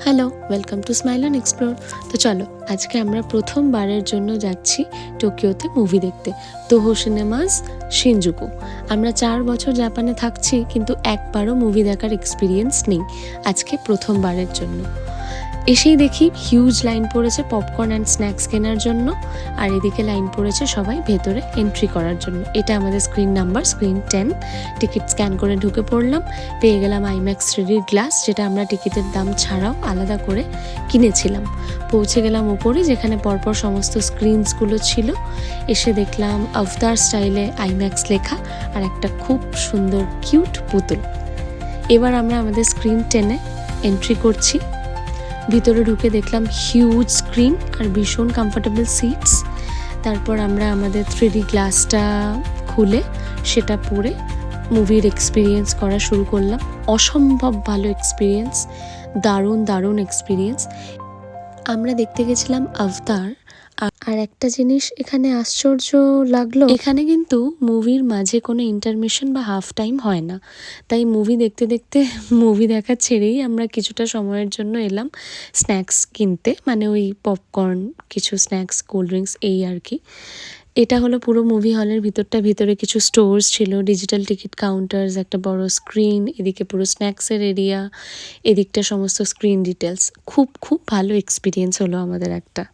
Hello, welcome to smile and explore. তো চলো, আজকে আমরা প্রথমবারের জন্য যাচ্ছি টোকিওতে মুভি দেখতে, তোহো সিনেমাস শিনজুকু। আমরা 4 বছর জাপানে থাকছি, কিন্তু একবারও মুভি দেখার এক্সপিরিয়েন্স নেই। আজকে প্রথমবারের জন্য এসেই দেখি হিউজ লাইন পড়েছে পপকর্ন অ্যান্ড স্ন্যাক্স কেনার জন্য, আর এদিকে লাইন পড়েছে সবাই ভেতরে এন্ট্রি করার জন্য। এটা আমাদের screen number, screen 10। Ticket scan করে ঢুকে পড়লাম, পেয়ে গেলাম আইম্যাক্স 3D গ্লাস, যেটা আমরা টিকিটের দাম ছাড়াও আলাদা করে কিনেছিলাম। পৌঁছে গেলাম ওপরে, যেখানে পরপর সমস্ত স্ক্রিনসগুলো ছিল। এসে দেখলাম আভতার স্টাইলে আইম্যাক্স লেখা আর একটা খুব সুন্দর কিউট পুতুল। এবার আমরা আমাদের স্ক্রিন 10-এ এন্ট্রি করছি। ভিতরে ঢুকে দেখলাম হিউজ স্ক্রিন আর ভীষণ কমফোর্টেবল সিটস। তারপর আমরা আমাদের 3D গ্লাসটা খুলে সেটা পরে মুভির এক্সপিরিয়েন্স করা শুরু করলাম। অসম্ভব ভালো এক্সপিরিয়েন্স, দারুণ এক্সপিরিয়েন্স। আমরা দেখতে গেছিলাম আভতার। আর একটা জিনিস এখানে আশ্চর্য লাগলো, এখানে কিন্তু মুভির মাঝে কোনো ইন্টারমিশন বা হাফ টাইম হয় না। তাই মুভি দেখতে দেখতে মুভি দেখা ছেড়েই আমরা কিছুটা সময়ের জন্য এলাম স্ন্যাক্স কিনতে, মানে ওই পপকর্ন, কিছু স্ন্যাক্স, কোল্ড ড্রিঙ্কস, এই আর কি। এটা হলো পুরো মুভি হলের ভিতরটা। ভিতরে কিছু স্টোর্স ছিল, ডিজিটাল টিকিট কাউন্টার্স, একটা বড় স্ক্রিন, এদিকে পুরো স্ন্যাক্সের এরিয়া, এদিকটা সমস্ত স্ক্রিন ডিটেলস। খুব ভালো এক্সপিরিয়েন্স হলো আমাদের একটা।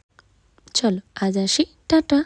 চলো আজ আসি, টাটা।